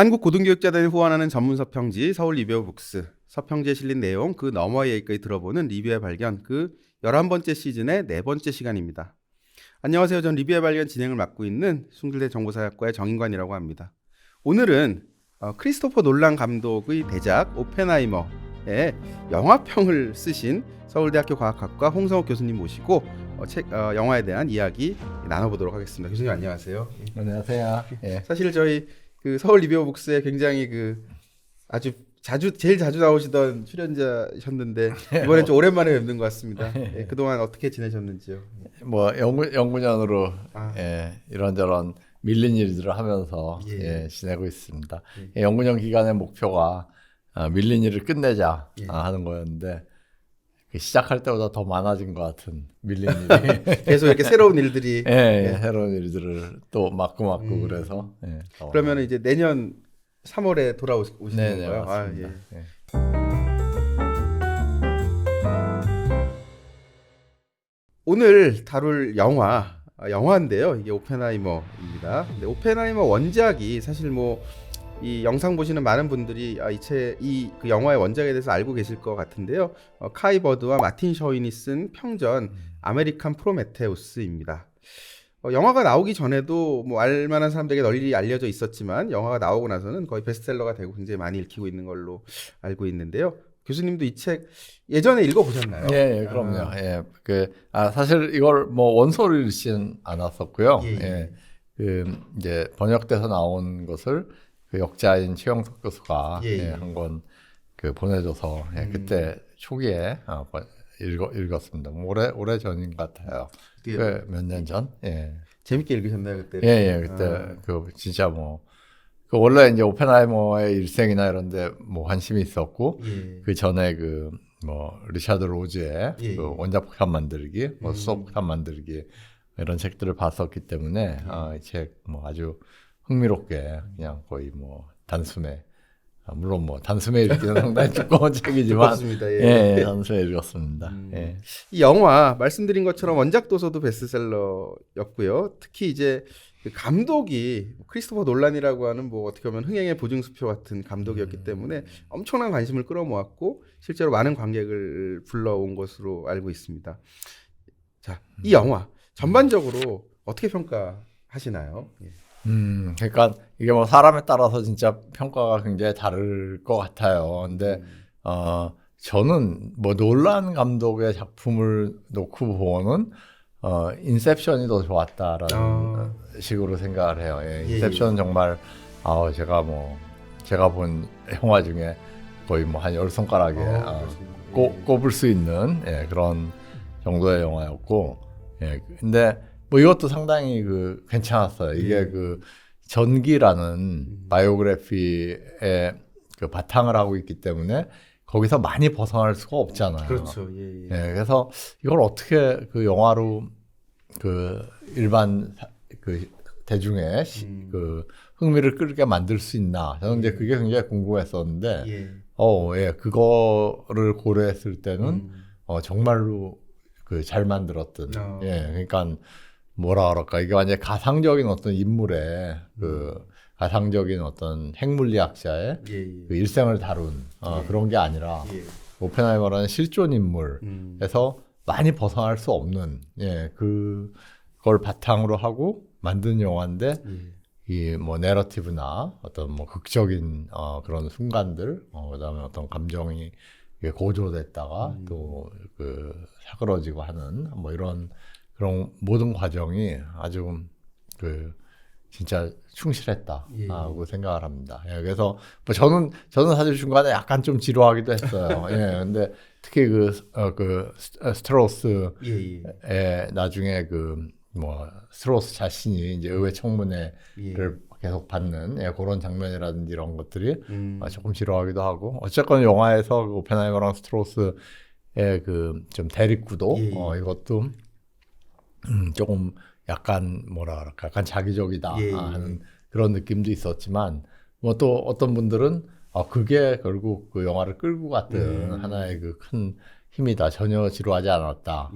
한국고등교육자단이 후원하는 전문 서평지 서울 리뷰어 북스 서평지에 실린 내용 그 너머의 얘기까지 들어보는 리뷰의 발견 그 11번째 시즌의 4번째 시간입니다. 안녕하세요. 전 리뷰의 발견 진행을 맡고 있는 숭실대 정보사학과의 정인관이라고 합니다. 오늘은 크리스토퍼 놀란 감독의 대작 오펜하이머의 영화평을 쓰신 서울대학교 과학학과 홍성욱 교수님 모시고 영화에 대한 이야기 나눠보도록 하겠습니다. 교수님 안녕하세요. 안녕하세요. 예. 사실 저희 그 서울 리뷰어 북스에 굉장히 아주 제일 자주 나오시던 출연자셨는데 이번엔 좀 오랜만에 뵙는 것 같습니다. 예, 그동안 어떻게 지내셨는지요? 뭐 연구년으로 이런저런 밀린 일들을 하면서 지내고 있습니다. 연구년 기간의 목표가 밀린 일을 끝내자 하는 거였는데 시작할 때보다 더 많아진 것 같은 밀린 일이 계속 이렇게 새로운 일들이 새로운 일들을 또 맡고 그래서 그러면 이제 내년 3월에 돌아오시는 네, 건가요? 맞습니다. 오늘 다룰 영화인데요. 이게 오펜하이머입니다. 근데 오펜하이머 원작이 사실 이 영상 보시는 많은 분들이 그 영화의 원작에 대해서 알고 계실 것 같은데요. 카이 버드와 마틴 셔윈이 쓴 평전 아메리칸 프로메테우스입니다. 영화가 나오기 전에도 알만한 사람들에게 널리 알려져 있었지만 영화가 나오고 나서는 거의 베스트셀러가 되고 굉장히 많이 읽히고 있는 걸로 알고 있는데요. 교수님도 이 책 예전에 읽어보셨나요? 예, 그럼요. 사실 이걸 원소를 읽지는 않았었고요. 이제 번역돼서 나온 것을 그 역자인 최영석 교수가 한 권 보내줘서 그때 초기에 읽었습니다. 오래 전인 것 같아요. 몇 년 전. 재밌게 읽으셨나요 그때? 그때 진짜 원래 이제 오펜하이머의 일생이나 이런데 관심이 있었고 그 전에 리차드 로즈의 원자 폭탄 만들기, 수소 폭탄 만들기 이런 책들을 봤었기 때문에 이 책 아주 흥미롭게 그냥 거의 단숨에 물론 단숨에 읽기는 상당히 두꺼운 책이지만 단숨에 읽었습니다. 이 영화 말씀드린 것처럼 원작 도서도 베스트셀러였고요. 특히 이제 그 감독이 크리스토퍼 놀란이라고 하는 어떻게 보면 흥행의 보증수표 같은 감독이었기 때문에 엄청난 관심을 끌어모았고 실제로 많은 관객을 불러온 것으로 알고 있습니다. 자, 이 영화 전반적으로 어떻게 평가하시나요? 그러니까 이게 사람에 따라서 진짜 평가가 굉장히 다를 것 같아요. 근데 저는 놀란 감독의 작품을 놓고 보면은 인셉션이 더 좋았다라는 식으로 생각을 해요. 인셉션 정말 제가 본 영화 중에 거의 한 10손가락에 꼽을 수 있는 그런 정도의 영화였고 근데 이것도 상당히 괜찮았어요. 이게 전기라는 바이오그래피의 바탕을 하고 있기 때문에 거기서 많이 벗어날 수가 없잖아요. 그렇죠. 그래서 이걸 어떻게 영화로 일반 대중의 흥미를 끌게 만들 수 있나? 저는 이제 그게 굉장히 궁금했었는데, 그거를 고려했을 때는 정말로 잘 만들었던. 그러니까 뭐라 그럴까? 이게 완전 가상적인 어떤 인물의 가상적인 어떤 핵물리학자의 일생을 다룬 그런 게 아니라 오펜하이머라는 실존 인물에서 많이 벗어날 수 없는 그걸 바탕으로 하고 만든 영화인데 이 내러티브나 어떤 극적인 그런 순간들 그다음에 어떤 감정이 고조됐다가 또 사그러지고 하는 이런 그런 모든 과정이 아주 진짜 충실했다고 생각을 합니다. 그래서 저는 사실 중간에 약간 좀 지루하기도 했어요. 근데 특히 스트로스의 나중에 스트로스 자신이 이제 의회 청문회를 계속 받는 그런 장면이라든지 이런 것들이 조금 지루하기도 하고 어쨌건 영화에서 오펜하이머랑 스트로스의 좀 대립구도 이것도 조금 약간 약간 자기적이다 하는 그런 느낌도 있었지만 또 어떤 분들은 그게 결국 영화를 끌고 갔던 하나의 큰 힘이다. 전혀 지루하지 않았다.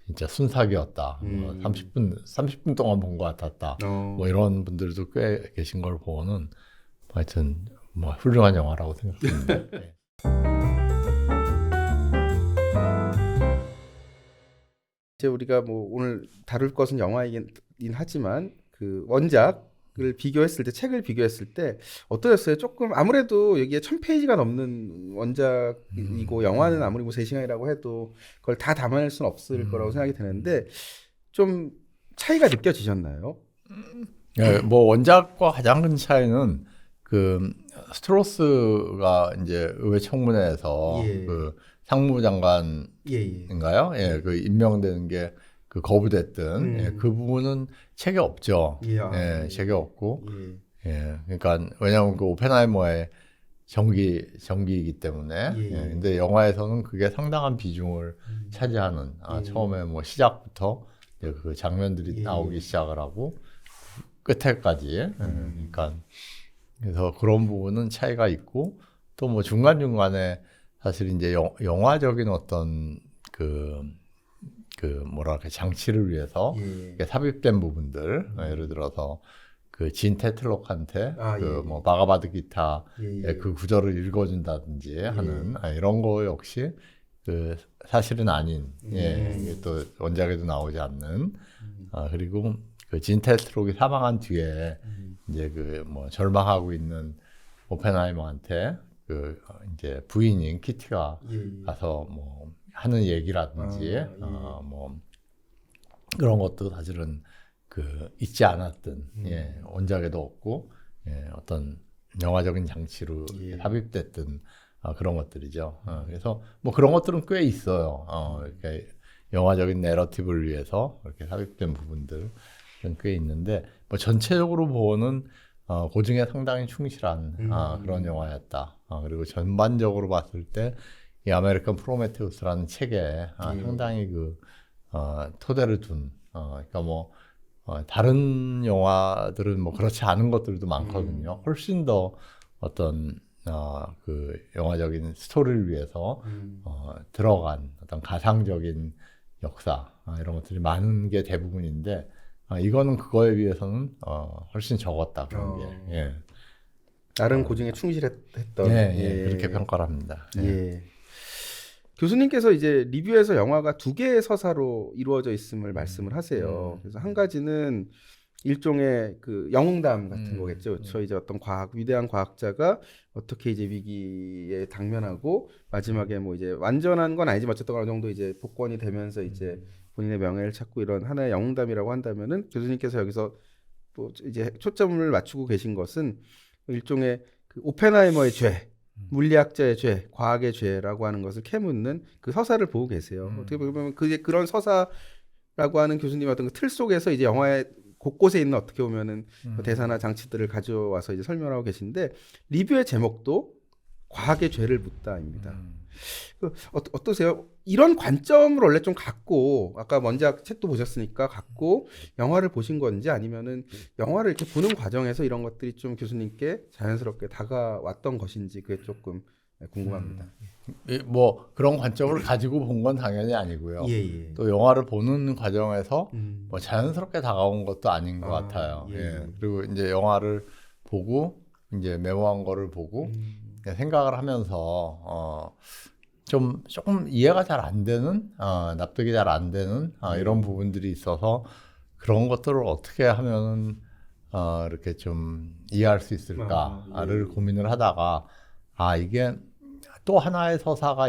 진짜 순삭이었다. 30분 동안 본 것 같았다. 이런 분들도 꽤 계신 걸 보고는 하여튼 뭐 훌륭한 영화라고 생각합니다. 네. 이제 우리가 뭐 오늘 다룰 것은 영화이긴 하지만 그 원작을 비교했을 때 책을 비교했을 때 어떠셨어요? 조금 아무래도 여기에 1000페이지가 넘는 원작이고 영화는 아무리 뭐 3시간이라고 해도 그걸 다 담아낼 수는 없을 거라고 생각이 드는데 좀 차이가 느껴지셨나요? 네, 뭐 원작과 가장 큰 차이는 그 스트로스가 이제 의회 청문회에서 예. 그 상무장관인가요? 예, 그 임명되는 게 그 거부됐던 예, 그 부분은 책에 없죠. 예, 책에 없고 예, 그러니까 왜냐하면 그 오펜하이머의 전기이기 때문에 예, 근데 영화에서는 그게 상당한 비중을 차지하는 처음에 뭐 시작부터 이제 그 장면들이 나오기 시작을 하고 끝에까지 그러니까 그래서 그런 부분은 차이가 있고 또 뭐 중간중간에 사실 이제 영화적인 어떤 그 뭐랄까 장치를 위해서 삽입된 부분들 예를 들어서 그 진 테틀록한테 그 뭐 바가바드 기타의 그 구절을 읽어준다든지 하는 이런 거 역시 그 사실은 아닌 이게 또 원작에도 나오지 않는 그리고 그 진 테틀록이 사망한 뒤에 이제 그 뭐 절망하고 있는 오펜하이머한테 그 이제 부인인 키티가 가서 뭐 하는 얘기라든지 뭐 그런 것도 사실은 그 있지 않았던 원작에도 없고 어떤 영화적인 장치로 삽입됐던 그런 것들이죠. 그래서 뭐 그런 것들은 꽤 있어요. 이렇게 영화적인 내러티브를 위해서 이렇게 삽입된 부분들은 꽤 있는데 뭐 전체적으로 보고는 고증에 상당히 충실한 그런 영화였다. 그리고 전반적으로 봤을 때 이 아메리칸 프로메테우스라는 책에 상당히 그 토대를 둔 그러니까 뭐 다른 영화들은 뭐 그렇지 않은 것들도 많거든요. 훨씬 더 어떤 그 영화적인 스토리를 위해서 들어간 어떤 가상적인 역사 이런 것들이 많은 게 대부분인데 이거는 그거에 비해서는 훨씬 적었다 그런 게. 예. 다른 고증에 충실했던. 그렇게 평가를 합니다. 교수님께서 이제 리뷰에서 영화가 2개의 서사로 이루어져 있음을 말씀을 하세요. 그래서 한 가지는 일종의 그 영웅담 같은 거겠죠. 저 이제 어떤 위대한 과학자가 어떻게 이제 위기에 당면하고 마지막에 뭐 이제 완전한 건 아니지만 어쨌든 어느 정도 이제 복권이 되면서 이제 본인의 명예를 찾고 이런 하나의 영웅담이라고 한다면은 교수님께서 여기서 또 이제 초점을 맞추고 계신 것은 일종의 그 오펜하이머의 죄, 물리학자의 죄, 과학의 죄라고 하는 것을 캐묻는 그 서사를 보고 계세요. 어떻게 보면 그게 그런 서사라고 하는 교수님의 어떤 그 틀 속에서 이제 영화의 곳곳에 있는 어떻게 보면은 대사나 장치들을 가져와서 이제 설명하고 계신데 리뷰의 제목도 과학의 죄를 묻다입니다. 어떠세요? 이런 관점을 원래 좀 갖고 아까 원작 책도 보셨으니까 갖고 영화를 보신 건지 아니면은 영화를 이렇게 보는 과정에서 이런 것들이 좀 교수님께 자연스럽게 다가왔던 것인지 그게 조금 궁금합니다. 뭐 그런 관점을 가지고 본 건 당연히 아니고요. 또 영화를 보는 과정에서 뭐 자연스럽게 다가온 것도 아닌 것 같아요. 그리고 이제 영화를 보고 이제 메모한 거를 보고 생각을 하면서 조금 이해가 잘 안 되는 납득이 잘 안 되는 이런 부분들이 있어서 그런 것들을 어떻게 하면은 이렇게 좀 이해할 수 있을까를 고민을 하다가 이게 또 하나의 서사가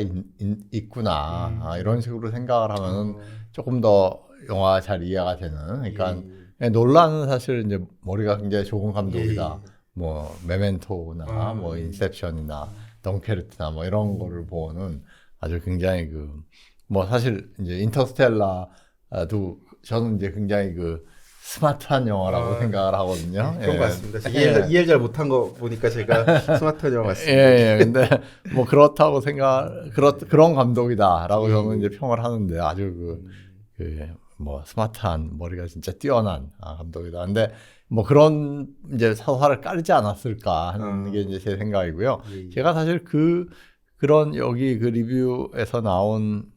있구나 이런 식으로 생각을 하면은 조금 더 영화 잘 이해가 되는 그러니까 놀라는 사실 이제 머리가 굉장히 좋은 감독이다. 뭐 메멘토나 뭐 인셉션이나 덩케르트나 뭐 이런 거를 보는 아주 굉장히 그 뭐 사실 이제 인터스텔라도 저는 이제 굉장히 그 스마트한 영화라고 생각을 하거든요. 그런 것 같습니다. 이해를 잘 못한 거 보니까 제가 스마트한 영화 같습니다. 근데 뭐 그렇다고 그런 감독이다라고 저는 이제 평을 하는데 아주 뭐 스마트한 머리가 진짜 뛰어난 감독이다. 근데 뭐 그런 이제 서사를 깔지 않았을까 하는 게 이제 제 생각이고요. 제가 사실 그런 여기 그 리뷰에서 나온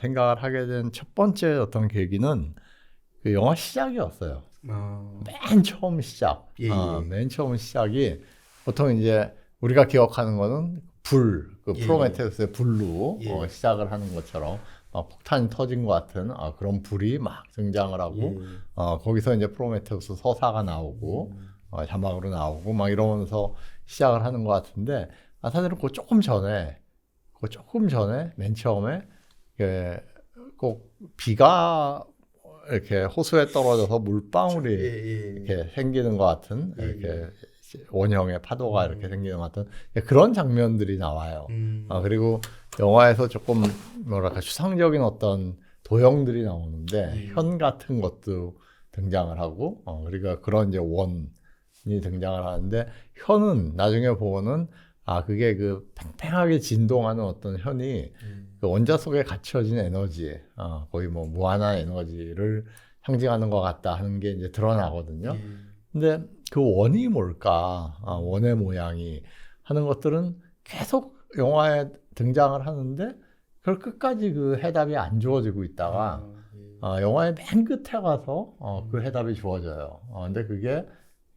생각을 하게 된 첫 번째 어떤 계기는 그 영화 시작이었어요. 맨 처음 시작. 맨 처음 시작이 보통 이제 우리가 기억하는 거는 그 예, 프로메테우스의 불로 예. 시작을 하는 것처럼 폭탄이 터진 것 같은 그런 불이 막 등장을 하고 예. 거기서 이제 프로메테우스 서사가 나오고 자막으로 나오고 막 이러면서 시작을 하는 것 같은데 사실은 그 조금 전에 맨 처음에 꼭 비가 이렇게 호수에 떨어져서 물방울이 이렇게 생기는 것 같은 이렇게 원형의 파도가 이렇게 생기는 것 같은 그런 장면들이 나와요. 그리고 영화에서 조금 뭐랄까 추상적인 어떤 도형들이 나오는데 현 같은 것도 등장을 하고 그러니까 그런 이제 원이 등장을 하는데 현은 나중에 보면은 그게 그 팽팽하게 진동하는 어떤 현이 그 원자 속에 갇혀진 에너지, 거의 뭐 무한한 에너지를 상징하는 것 같다 하는 게 이제 드러나거든요. 근데 그 원이 뭘까, 원의 모양이 하는 것들은 계속 영화에 등장을 하는데 그걸 끝까지 그 해답이 안 주어지고 있다가 영화의 맨 끝에 가서 그 해답이 주어져요. 근데 그게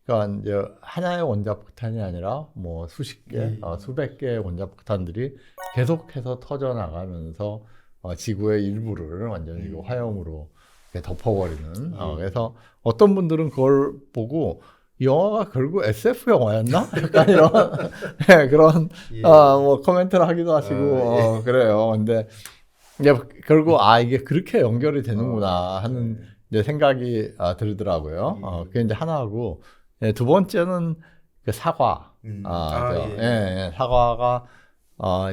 그러니까 이제 하나의 원자폭탄이 아니라 뭐 수십 개, 수백 개의 원자폭탄들이 계속해서 터져 나가면서 지구의 일부를 완전히 그 화염으로 이렇게 덮어버리는. 그래서 어떤 분들은 그걸 보고 이 영화가 결국 SF 영화였나? 약간 이런 네, 그런 뭐 코멘트를 하기도 하시고 그래요. 근데 이제 결국 이게 그렇게 연결이 되는구나 하는 이제 생각이 들더라고요. 그게 이제 하나고. 두 번째는 그 사과. 사과가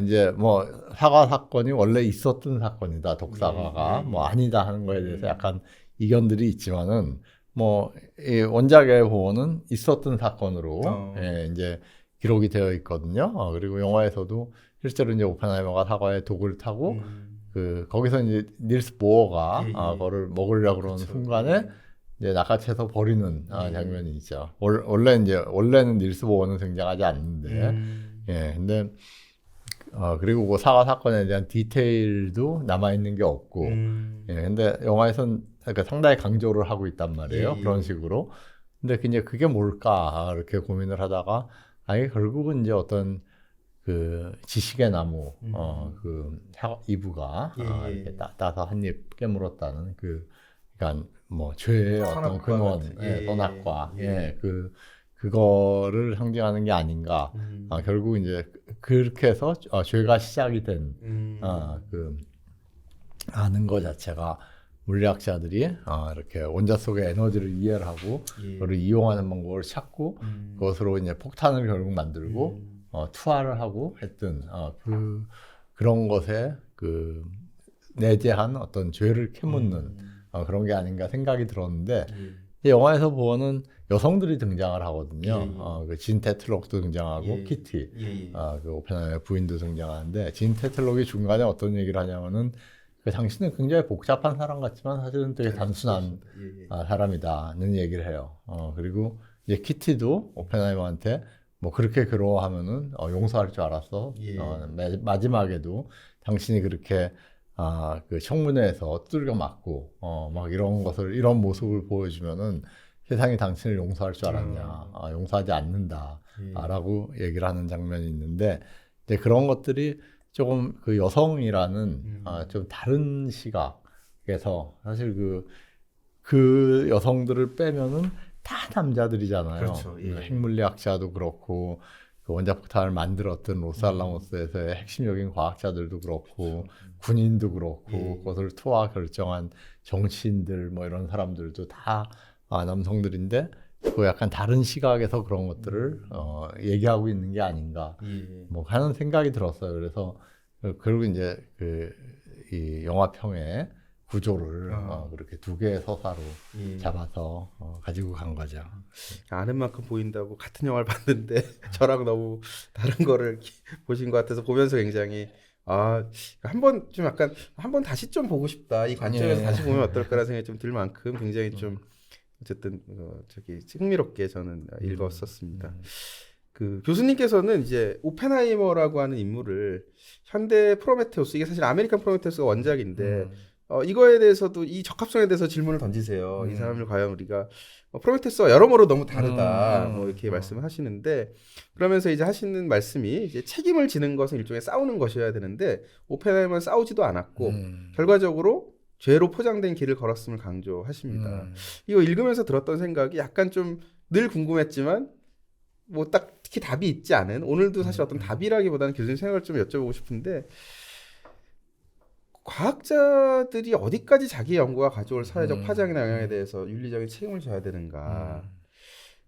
이제 뭐 사과 사건이 원래 있었던 사건이다. 독사과가 뭐 아니다 하는 거에 대해서 약간 이견들이 있지만은 뭐 이 원작에 보면은 있었던 사건으로 이제 기록이 되어 있거든요. 그리고 영화에서도 실제로 이제 오펜하이머가 사과의 독을 타고 거기서 이제 닐스 보어가 그거를 먹으려고 그러는 순간에 이제 낚아채서 버리는 장면이 있죠. 원래는 닐스 보어는 등장하지 않는데, 근데 그리고 그 사과 사건에 대한 디테일도 남아 있는 게 없고, 근데 영화에선 그러니까 상당히 강조를 하고 있단 말이에요. 그런 식으로. 근데 이제 그게 뭘까 이렇게 고민을 하다가, 결국은 이제 어떤 그 지식의 나무, 그 이브가 이렇게 따서 한 입 깨물었다는 그러니까 뭐 죄의 어떤 근원, 선악과, 그거를 상징하는 게 아닌가. 결국 이제 그렇게 해서 죄가 시작이 된 아는 것 자체가 물리학자들이 이렇게 원자 속의 에너지를 이해를 하고 그걸 이용하는 방법을 찾고 그것으로 이제 폭탄을 결국 만들고 투하를 하고 했던 그런 것에 그 내재한 어떤 죄를 캐묻는 그런 게 아닌가 생각이 들었는데 이 영화에서 보면은 여성들이 등장을 하거든요. 진 테틀록도 등장하고 키티, 그 오펜하이머의 부인도 등장하는데 진 테틀록이 중간에 어떤 얘기를 하냐면은 당신은 굉장히 복잡한 사람 같지만 사실은 되게 단순한 사람이다는 얘기를 해요. 그리고 이제 키티도 오펜하이머한테 뭐 그렇게 괴로워하면은 용서할 줄 알았어. 마지막에도 당신이 그렇게 그 청문회에서 두들겨 맞고 막 이런 모습을 보여주면은 세상이 당신을 용서할 줄 알았냐? 용서하지 않는다라고 얘기를 하는 장면이 있는데 이제 그런 것들이 조금 그 여성이라는 좀 다른 시각에서 사실 그 여성들을 빼면은 다 남자들이잖아요. 그렇죠. 핵물리학자도 그렇고 그 원자폭탄을 만들었던 로스알라모스에서의 핵심적인 과학자들도 그렇고 군인도 그렇고 그것을 투하 결정한 정치인들 뭐 이런 사람들도 다 남성들인데 그 약간 다른 시각에서 그런 것들을 얘기하고 있는 게 아닌가 뭐 하는 생각이 들었어요. 그래서 결국 이제 이 영화평의 구조를 그렇게 두 개의 서사로 잡아서 가지고 간 거죠. 아는 만큼 보인다고 같은 영화를 봤는데 저랑 너무 다른 거를 보신 것 같아서 보면서 굉장히 한번 좀 약간 한번 다시 좀 보고 싶다 이 관점에서 다시 보면 어떨까라는 생각이 좀 들 만큼 굉장히 좀 어쨌든 흥미롭게 저는 읽었었습니다. 그 교수님께서는 이제 오펜하이머라고 하는 인물을 현대 프로메테우스 이게 사실 아메리칸 프로메테우스가 원작인데 이거에 대해서도 이 적합성에 대해서 질문을 던지세요. 이 사람을 과연 우리가 프로메테우스와 여러모로 너무 다르다 뭐 이렇게 말씀을 하시는데 그러면서 이제 하시는 말씀이 이제 책임을 지는 것은 일종의 싸우는 것이어야 되는데 오펜하이머는 싸우지도 않았고 결과적으로 죄로 포장된 길을 걸었음을 강조하십니다. 이거 읽으면서 들었던 생각이 약간 좀 늘 궁금했지만 뭐 딱 특히 답이 있지 않은 오늘도 사실 어떤 답이라기보다는 교수님 생각을 좀 여쭤보고 싶은데 과학자들이 어디까지 자기 연구가 가져올 사회적 파장이나 영향에 대해서 윤리적인 책임을 져야 되는가?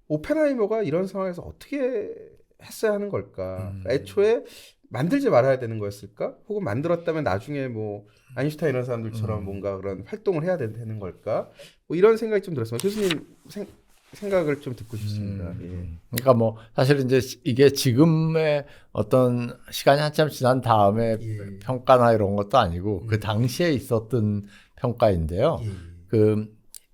오펜하이머가 이런 상황에서 어떻게 했어야 하는 걸까? 애초에 만들지 말아야 되는 거였을까? 혹은 만들었다면 나중에 뭐 아인슈타인 이런 사람들처럼 뭔가 그런 활동을 해야 되는 걸까? 뭐 이런 생각이 좀 들었어요. 교수님 생각을 좀 듣고 싶습니다. 예. 그러니까 뭐 사실 이제 이게 지금의 어떤 시간이 한참 지난 다음에 평가나 이런 것도 아니고 그 당시에 있었던 평가인데요. 그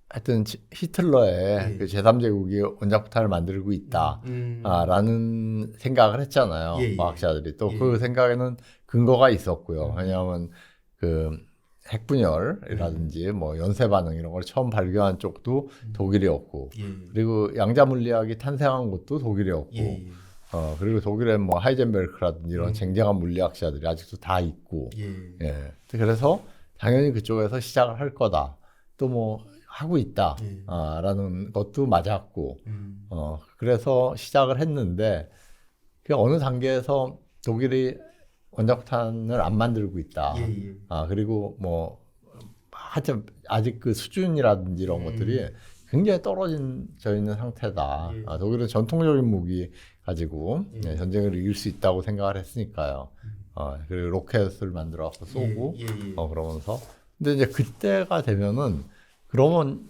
하여튼 히틀러의 그 제3제국이 원자폭탄을 만들고 있다라는 생각을 했잖아요. 과학자들이 또 그 생각에는 근거가 있었고요. 왜냐하면 그 핵분열이라든지 뭐 연쇄 반응 이런 걸 처음 발견한 쪽도 독일이었고 그리고 양자 물리학이 탄생한 것도 독일이었고 그리고 독일에 뭐 하이젠베르크라든지 이런 쟁쟁한 물리학자들이 아직도 다 있고 예. 그래서 당연히 그쪽에서 시작을 할 거다. 또 뭐 하고 있다. 라는 것도 맞았고 그래서 시작을 했는데 그 어느 단계에서 독일이 원자폭탄을 안 만들고 있다. 그리고 뭐 하여튼 아직 그 수준이라든지 이런 것들이 굉장히 떨어져 있는 상태다. 독일은 전통적인 무기 가지고 전쟁을 이길 수 있다고 생각을 했으니까요. 그리고 로켓을 만들어 갖고 쏘고 그러면서 근데 이제 그때가 되면은 그러면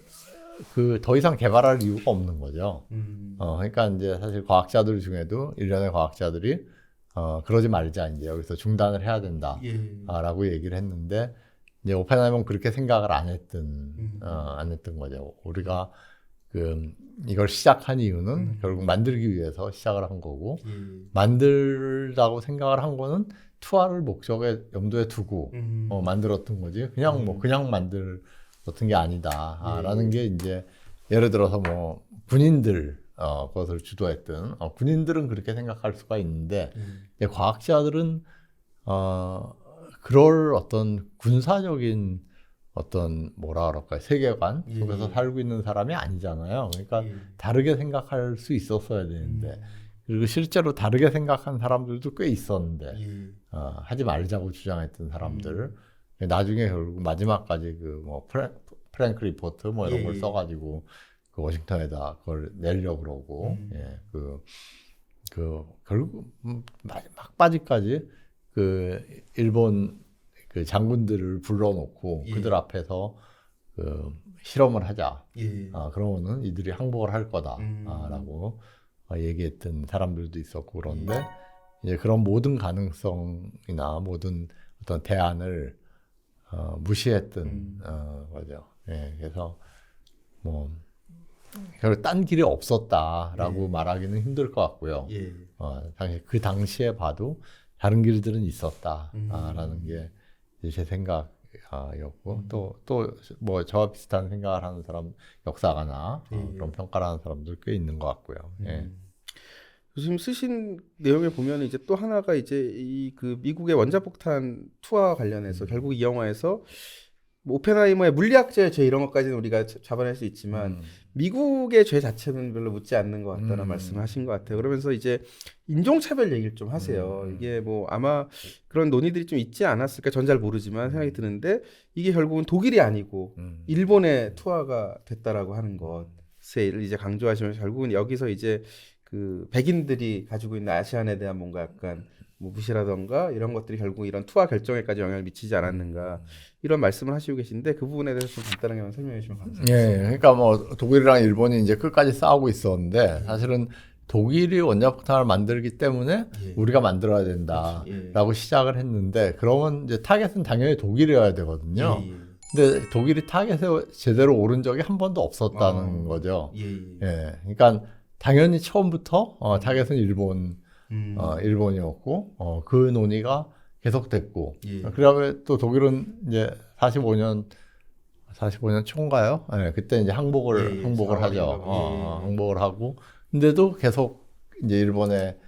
그 더 이상 개발할 이유가 없는 거죠. 그러니까 이제 사실 과학자들 중에도 일련의 과학자들이 그러지 말자 이제 여기서 중단을 해야 된다라고 얘기를 했는데 이제 오펜하이머는 그렇게 생각을 안 했던 거죠. 우리가 이걸 시작한 이유는 결국 만들기 위해서 시작을 한 거고 만들다고 생각을 한 거는 투하를 목적에 염두에 두고 만들었던 거지. 그냥 뭐 그냥 만들었던 게 아니다라는 게 이제 예를 들어서 뭐 군인들 그것을 주도했던 군인들은 그렇게 생각할 수가 있는데 과학자들은 그럴 어떤 군사적인 어떤 뭐라 그럴까요 세계관 속에서 살고 있는 사람이 아니잖아요. 그러니까 다르게 생각할 수 있었어야 되는데 그리고 실제로 다르게 생각한 사람들도 꽤 있었는데 하지 말자고 주장했던 사람들 나중에 결국 마지막까지 그 뭐 프랭크 리포트 뭐 이런 걸 써가지고 그 워싱턴에다 그걸 내려고 그러고 결국 막바지까지 그 일본 그 장군들을 불러놓고 그들 앞에서 그 실험을 하자. 그러면은 이들이 항복을 할 거다라고 얘기했던 사람들도 있었고 그런데 이제 그런 모든 가능성이나 모든 어떤 대안을 무시했던 거죠. 그래서 뭐 결국 딴 길이 없었다라고 말하기는 힘들 것 같고요. 그 당시에 봐도 다른 길들은 있었다라는 게 제 생각이었고 또 뭐 저와 비슷한 생각을 하는 사람 역사가나 그런 평가를 하는 사람들 꽤 있는 것 같고요. 지금 쓰신 내용에 보면 이제 또 하나가 이제 이 그 미국의 원자폭탄 투하 관련해서 결국 이 영화에서 뭐 오펜하이머의 물리학자의 죄 이런 것까지는 우리가 잡아낼 수 있지만 미국의 죄 자체는 별로 묻지 않는 것 같다는 말씀을 하신 것 같아요. 그러면서 이제 인종차별 얘기를 좀 하세요. 이게 뭐 아마 그런 논의들이 좀 있지 않았을까 전 잘 모르지만 생각이 드는데 이게 결국은 독일이 아니고 일본의 투하가 됐다라고 하는 것을 이제 강조하시면서 결국은 여기서 이제 그 백인들이 가지고 있는 아시안에 대한 뭔가 약간 뭐 무시라던가 이런 것들이 결국 이런 투하 결정에까지 영향을 미치지 않았는가 이런 말씀을 하시고 계신데 그 부분에 대해서 좀 간단하게 설명해 주시면 감사하겠습니다. 그러니까 뭐 독일이랑 일본이 이제 끝까지 싸우고 있었는데 사실은 독일이 원자폭탄을 만들기 때문에 우리가 만들어야 된다라고 시작을 했는데 그러면 이제 타겟은 당연히 독일이어야 되거든요. 근데 독일이 타겟에 제대로 오른 적이 한 번도 없었다는 거죠. 그러니까 당연히 처음부터 타겟은 일본이었고 그 논의가 계속됐고 그다음에 또 독일은 이제 45년 초인가요? 네, 그때 이제 항복을 하죠. 항복을 하고, 근데도 계속 이제 일본에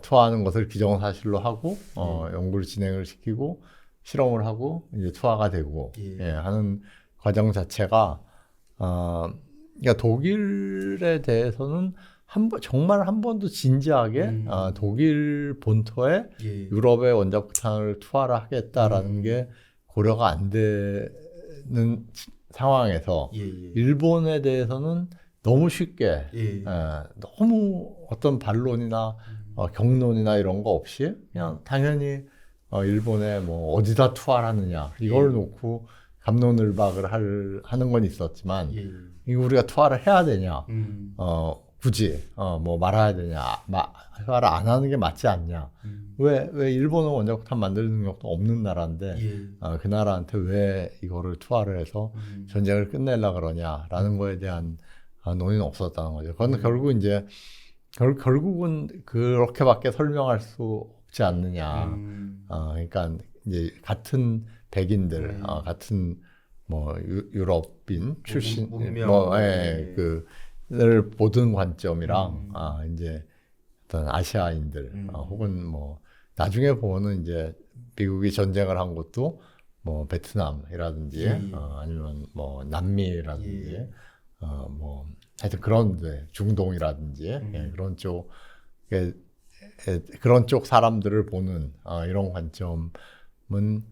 투하하는 것을 기정사실로 하고, 연구를 진행을 시키고, 실험을 하고, 이제 투하가 되고, 하는 과정 자체가, 그러니까 독일에 대해서는 정말 한 번도 진지하게 독일 본토에 유럽의 원자폭탄을 투하를 하겠다라는 게 고려가 안 되는 상황에서 일본에 대해서는 너무 쉽게 너무 어떤 반론이나 경론이나 이런 거 없이 그냥 당연히 일본에 뭐 어디다 투하를 하느냐 이걸 놓고 갑론을박을 하는 건 있었지만 이거 우리가 투하를 해야 되냐 굳이 뭐 말아야 되냐 투하를 안 하는 게 맞지 않냐 왜 일본은 원자폭탄 만들 능력도 없는 나라인데 그 나라한테 왜 이거를 투하를 해서 전쟁을 끝내려고 그러냐라는 거에 대한 논의는 없었다는 거죠. 그건 결국 이제 결국은 그렇게밖에 설명할 수 없지 않느냐. 그러니까 이제 같은 백인들, 같은 뭐 유럽인 출신, 그를 보던 관점이랑 이제 어떤 아시아인들 혹은 뭐 나중에 보면은 이제 미국이 전쟁을 한 것도 뭐 베트남이라든지 아니면 뭐 남미라든지 뭐 하여튼 그런데 중동이라든지 그런 쪽에 그런 쪽 사람들을 보는 이런 관점은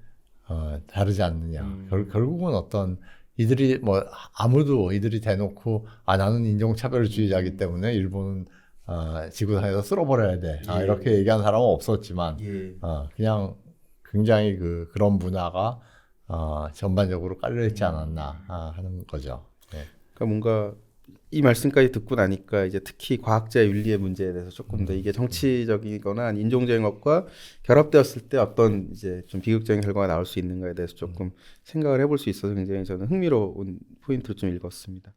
다르지 않느냐. 결국은 어떤 이들이 뭐 아무도 이들이 대놓고 나는 인종차별주의자이기 때문에 일본은 지구상에서 쓸어버려야 돼. 이렇게 얘기한 사람은 없었지만 그냥 굉장히 그런 문화가 전반적으로 깔려 있지 않았나 하는 거죠. 그러니까 뭔가 이 말씀까지 듣고 나니까 이제 특히 과학자 윤리의 문제에 대해서 조금 더 이게 정치적이거나 인종적인 것과 결합되었을 때 어떤 이제 좀 비극적인 결과가 나올 수 있는가에 대해서 조금 생각을 해볼 수 있어서 굉장히 저는 흥미로운 포인트를 좀 읽었습니다.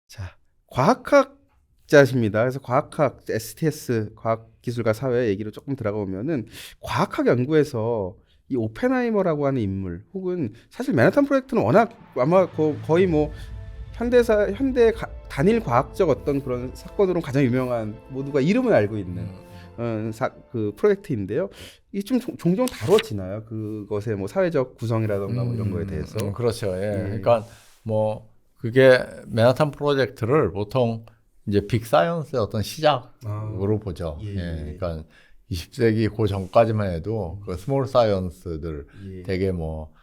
자, 과학학자십니다. 그래서 과학학 STS 과학기술과 사회 얘기로 조금 들어가 보면은 과학학 연구에서 이 오펜하이머라고 하는 인물 혹은 사실 맨하탄 프로젝트는 워낙 아마 거의 뭐 현대 단일 과학적 어떤 그런 사건으로 가장 유명한 모두가 이름을 알고 있는 그 프로젝트인데요. 이게 좀 종종 다뤄지나요? 그것의 뭐 사회적 구성이라던가 뭐 이런 거에 대해서. 그렇죠. 그러니까 뭐 그게 맨하탄 프로젝트를 보통 이제 빅사이언스의 어떤 시작으로 보죠. 그러니까 20세기 그 전까지만 해도 그 스몰 사이언스들 되게 뭐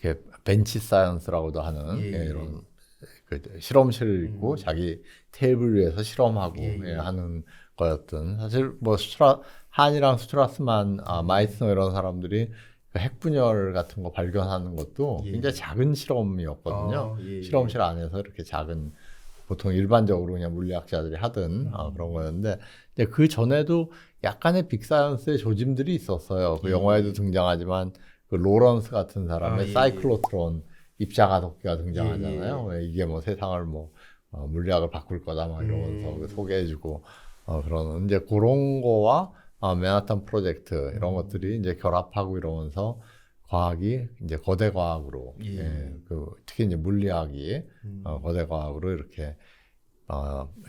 이렇게 벤치 사이언스라고도 하는 이런 그 실험실 있고 자기 테이블 위에서 실험하고 하는 거였던 사실 뭐 한이랑 스트라스만 마이스너 이런 사람들이 그 핵분열 같은 거 발견하는 것도 굉장히 작은 실험이었거든요. 실험실 안에서 이렇게 작은 보통 일반적으로 그냥 물리학자들이 하던 그런 거였는데 근데 그 전에도 약간의 빅사이언스의 조짐들이 있었어요. 그 영화에도 등장하지만 그 로런스 같은 사람의 사이클로트론 입자가속기가 등장하잖아요. 이게 뭐 세상을 뭐 물리학을 바꿀 거다 막 이러면서 소개해주고 그러는 이제 그런 거와 맨하탄 프로젝트 이런 것들이 이제 결합하고 이러면서 과학이 이제 거대 과학으로 특히 이제 물리학이 거대 과학으로 이렇게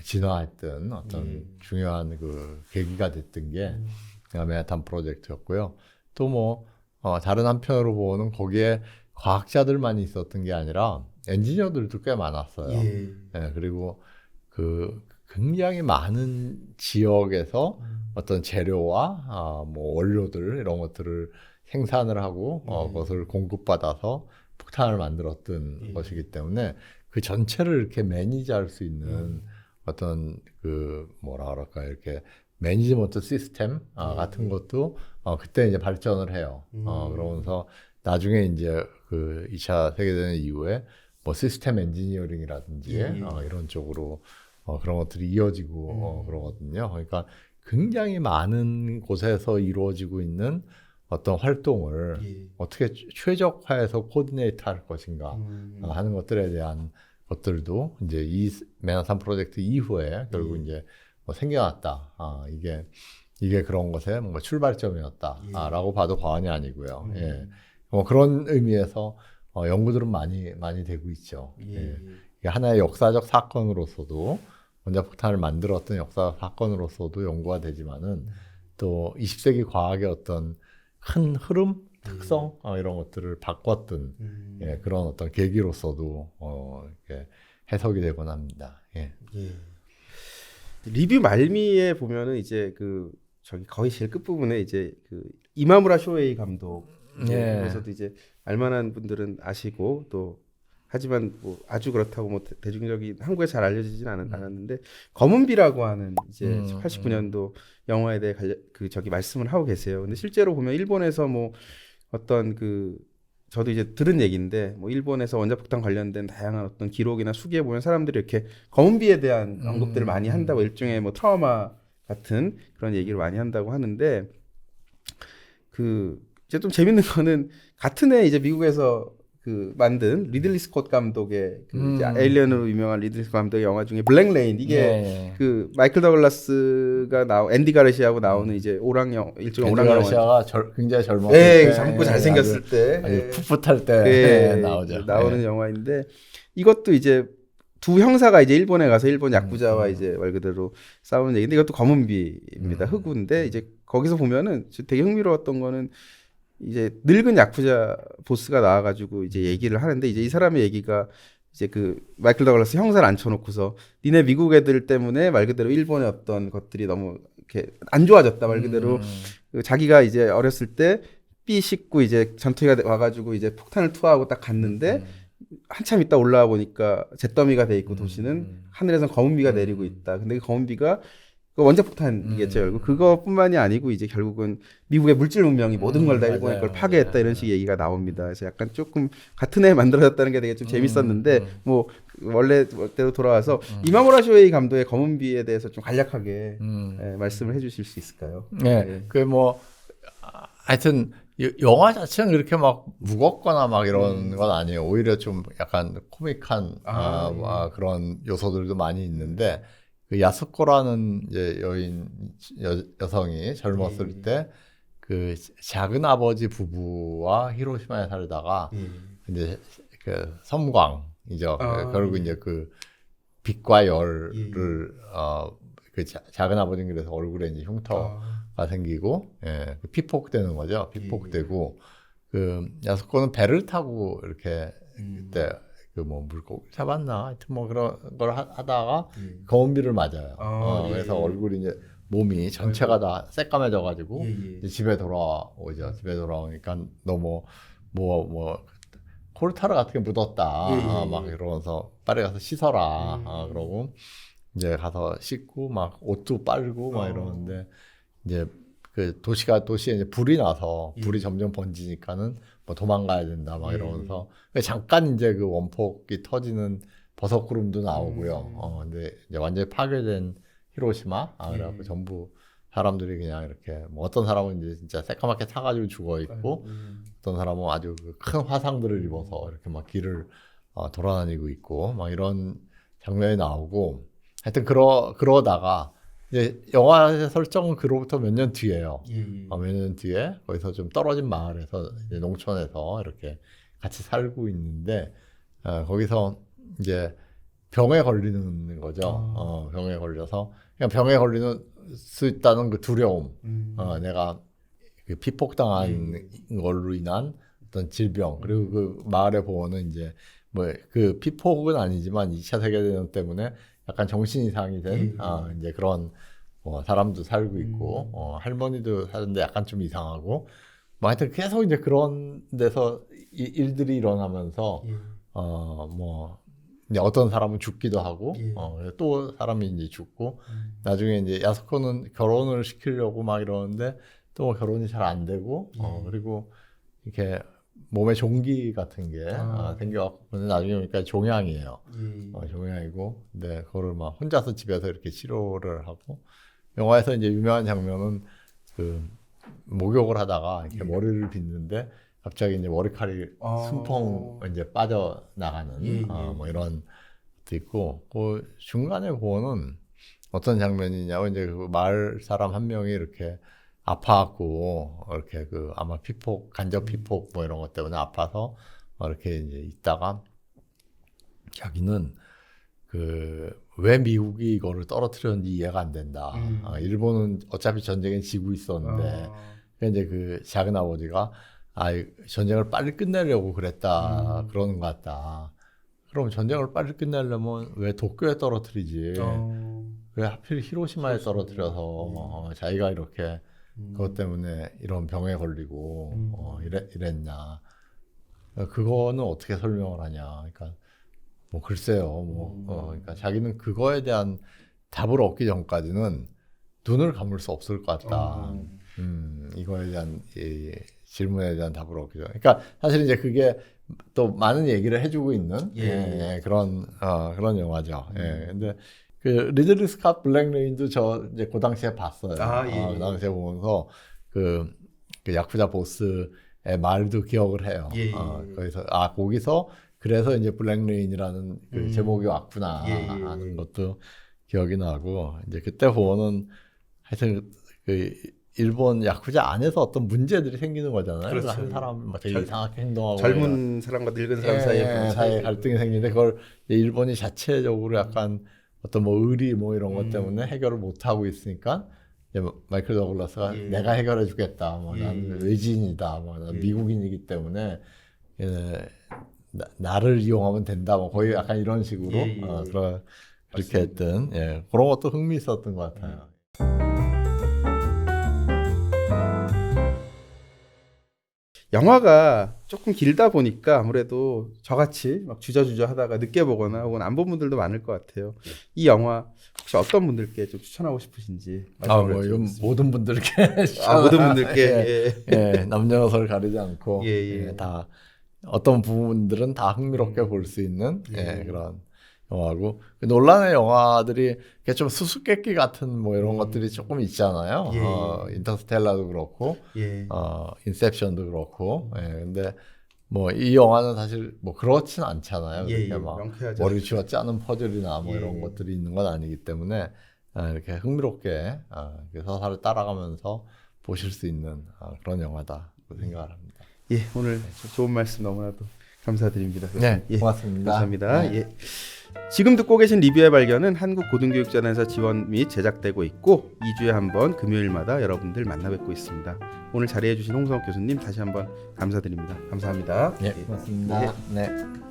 진화했던 어떤 중요한 그 계기가 됐던 게 맨하탄 프로젝트였고요. 또 뭐 다른 한편으로 보면 거기에 과학자들만 있었던 게 아니라 엔지니어들도 꽤 많았어요. 그리고 그 굉장히 많은 지역에서 어떤 재료와 뭐 원료들 이런 것들을 생산을 하고 그것을 공급받아서 폭탄을 만들었던 것이기 때문에 그 전체를 이렇게 매니지할 수 있는 어떤 그 뭐라 그럴까 이렇게 매니지먼트 시스템 같은 것도 그때 이제 발전을 해요. 그러면서 나중에 이제 그 2차 세계대전 이후에 뭐 시스템 엔지니어링이라든지 이런 쪽으로 그런 것들이 이어지고 그러거든요. 그러니까 굉장히 많은 곳에서 이루어지고 있는 어떤 활동을 어떻게 최적화해서 코디네이트 할 것인가 하는 것들에 대한 것들도 이제 이 맨하탄 프로젝트 이후에 결국 이제 뭐 생겨났다. 이게 이게 그런 것의 뭔가 출발점이었다라고 봐도 과언이 아니고요. 예. 뭐 그런 의미에서 연구들은 많이 되고 있죠. 예. 이게 하나의 역사적 사건으로서도 원자폭탄을 만들었던 역사 사건으로서도 연구가 되지만은 또 20세기 과학의 어떤 큰 흐름, 특성 이런 것들을 바꿨던 예, 그런 어떤 계기로서도 이렇게 해석이 되곤 합니다. 예. 리뷰 말미에 보면은 이제 그 저기 거의 제일 끝 부분에 이제 그 이마무라 쇼헤이 감독 에서도 이제 알만한 분들은 아시고 또 하지만 뭐 아주 그렇다고 뭐 대중적인 한국에 잘 알려지진 않았는데 검은비라고 하는 이제 89년도 영화에 대해 그 저기 말씀을 하고 계세요. 근데 실제로 보면 일본에서 뭐 어떤 그 저도 이제 들은 얘기인데 뭐 일본에서 원자폭탄 관련된 다양한 어떤 기록이나 수기에 보면 사람들이 이렇게 검은비에 대한 언급들을 많이 한다고 일종의 뭐 트라우마 같은 그런 얘기를 많이 한다고 하는데 그 이제 좀 재밌는 거는 같은 해 이제 미국에서 그 만든 리들리 스콧 감독의 그 이제 에일리언으로 유명한 리들리 스콧 감독의 영화 중에 블랙 레인 이게 그 마이클 더글라스가 앤디 가르시아하고 나오는 이제 오랑영 일종의 오랑영 가르시아가 굉장히 젊었을 때 젊고 잘생겼을 때 아주 풋풋할 때 나오죠. 나오는 영화인데 이것도 이제 두 형사가 이제 일본에 가서 일본 야쿠자와 이제 말 그대로 싸우는 얘기인데 이것도 검은비입니다. 흑우인데 이제 거기서 보면은 되게 흥미로웠던 거는 이제 늙은 야쿠자 보스가 나와가지고 이제 얘기를 하는데 이제 이 사람의 얘기가 이제 그 마이클 더글라스 형사를 앉혀놓고서 니네 미국 애들 때문에 말 그대로 일본의 어떤 것들이 너무 이렇게 안 좋아졌다 말 그대로 그 자기가 이제 어렸을 때 B19 이제 전투기가 와가지고 이제 폭탄을 투하하고 딱 갔는데 한참 있다 올라와 보니까 잿더미가 돼 있고 도시는 하늘에선 검은비가 내리고 있다. 근데 그 검은비가 그 원자폭탄이겠죠. 결국 그것뿐만이 아니고 이제 결국은 미국의 물질 문명이 모든 걸 다 일본의 걸 파괴했다 이런 식의 얘기가 나옵니다. 그래서 약간 조금 같은 해에 만들어졌다는 게 되게 좀 재밌었는데 뭐 원래대로 돌아와서 이마무라 쇼헤이 감독의 검은비에 대해서 좀 간략하게 말씀을 해주실 수 있을까요? 네, 그 뭐 하여튼 영화 자체는 그렇게 막 무겁거나 막 이런 건 아니에요. 오히려 좀 약간 코믹한 그런 요소들도 많이 있는데. 그 야스코라는 이제 여성이 젊었을 때 그 작은 아버지 부부와 히로시마에 살다가 이제 그 섬광이죠. 결국 이제 그 빛과 열을 그 작은 아버지는 그래서 얼굴에 이제 흉터가 생기고 피폭되는 거죠. 피폭되고 그 야스코는 배를 타고 이렇게 그때 그 뭐 물고기 잡았나 하여튼 뭐 그런 걸 하다가 검은비를 맞아요. 그래서 얼굴이 이제 몸이 전체가 다 새까매져 가지고 집에 돌아오죠. 집에 돌아오니까 너무 뭐 콜타르 같은 게 묻었다. 막 이러면서 빨리 가서 씻어라. 그러고 이제 가서 씻고 막 옷도 빨고 막 이러는데 이제 그 도시에 이제 불이 나서 불이 점점 번지니까는 뭐 도망가야 된다 막 이러면서 잠깐 이제 그 원폭이 터지는 버섯구름도 나오고요. 근데 이제 완전히 파괴된 히로시마 그래갖고 전부 사람들이 그냥 이렇게 뭐 어떤 사람은 이제 진짜 새까맣게 타가지고 죽어 있고 어떤 사람은 아주 큰 화상들을 입어서 이렇게 막 길을 돌아다니고 있고 막 이런 장면이 나오고 하여튼 그러다가 이제 영화의 설정은 그로부터 몇 년 뒤에요. 몇 년 뒤에 거기서 좀 떨어진 마을에서 이제 농촌에서 이렇게 같이 살고 있는데 거기서 이제 병에 걸리는 거죠. 병에 걸려서 그냥 병에 걸리는 수 있다는 그 두려움, 내가 그 피폭당한 걸로 인한 어떤 질병 그리고 그 마을의 보호는 이제 뭐 그 피폭은 아니지만 2차 세계대전 때문에 약간 정신 이상이 된 이제 그런 사람도 살고 있고 할머니도 사는데 약간 좀 이상하고 뭐 하여튼 계속 이제 그런 데서 일들이 일어나면서 뭐 이제 어떤 사람은 죽기도 하고 또 사람이 이제 죽고 나중에 이제 야스코는 결혼을 시키려고 막 이러는데 또 결혼이 잘 안 되고 그리고 이렇게 몸에 종기 같은 게 생겨갖고 나중에 보니까 종양이에요. 종양이고 근데 그거를 막 혼자서 집에서 이렇게 치료를 하고 영화에서 이제 유명한 장면은 그 목욕을 하다가 이렇게 머리를 빗는데 갑자기 이제 머리카락이 숨펑 이제 빠져 나가는 뭐 이런 것도 있고 그 중간에 보면은 어떤 장면이냐면 이제 그 마을 사람 한 명이 이렇게 아파갖고 이렇게 그 아마 피폭 간접 피폭 뭐 이런 것 때문에 아파서 이렇게 이제 있다가 자기는 그 왜 미국이 이거를 떨어뜨렸는지 이해가 안 된다. 일본은 어차피 전쟁에 지고 있었는데 이제 그 작은 아버지가 전쟁을 빨리 끝내려고 그랬다 그러는 것 같다. 그럼 전쟁을 빨리 끝내려면 왜 도쿄에 떨어뜨리지? 왜 하필 히로시마에 떨어뜨려서 자기가 이렇게 그것 때문에 이런 병에 걸리고 이랬냐? 그거는 어떻게 설명을 하냐? 그러니까 뭐 글쎄요, 그러니까 자기는 그거에 대한 답을 얻기 전까지는 눈을 감을 수 없을 것 같다. 이거에 대한 이 질문에 대한 답을 얻기 전. 그러니까 사실 이제 그게 또 많은 얘기를 해주고 있는 그런 영화죠. 근데 그 리들리 스캇 블랙레인도 저 이제 그 당시에 봤어요. 그 당시에 보면서 그 야쿠자 보스의 말도 기억을 해요. 거기서 거기서 그래서 이제 블랙레인이라는 그 제목이 왔구나 하는 것도 기억이 나고 이제 그때 보면은 하여튼 그 일본 야쿠자 안에서 어떤 문제들이 생기는 거잖아요. 그렇죠. 한 사람 막 되게 이상하게 행동하고 젊은 사람과 늙은 사람 사이에 갈등이 생기는데 그걸 일본이 자체적으로 약간 어떤 뭐 의리 뭐 이런 것 때문에 해결을 못 하고 있으니까 이제 마이클 더글라스가 내가 해결해 주겠다. 뭐 나는 외지인이다. 뭐 나는 미국인이기 때문에 나를 이용하면 된다. 뭐 거의 약간 이런 식으로 그렇게 했던 그런 것도 흥미있었던 것 같아요. 영화가 조금 길다 보니까 아무래도 저같이 막 주저주저 하다가 늦게 보거나 혹은 안 본 분들도 많을 것 같아요. 이 영화 혹시 어떤 분들께 좀 추천하고 싶으신지 뭐 이건 모든 분들께 모든 분들께 남녀노소를 가리지 않고 다 어떤 부분들은 다 흥미롭게 볼 수 있는 그런 영화고 논란의 영화들이 좀 수수께끼 같은 뭐 이런 것들이 조금 있잖아요. 인터스텔라도 그렇고 인셉션도 그렇고 근데 뭐 이 영화는 사실 뭐 그렇진 않잖아요. 이렇게 막 머리 쥐어 짜는 퍼즐이나 뭐 이런 것들이 있는 건 아니기 때문에 이렇게 흥미롭게 서사를 따라가면서 보실 수 있는 그런 영화다 생각을 합니다. 오늘 좋은 말씀 너무나도 감사드립니다. 고맙습니다. 감사합니다. 지금 듣고 계신 리뷰의 발견은 한국고등교육재단에서 지원 및 제작되고 있고 2주에 한 번 금요일마다 여러분들 만나뵙고 있습니다. 오늘 자리해 주신 홍성욱 교수님 다시 한번 감사드립니다. 감사합니다. 고맙습니다.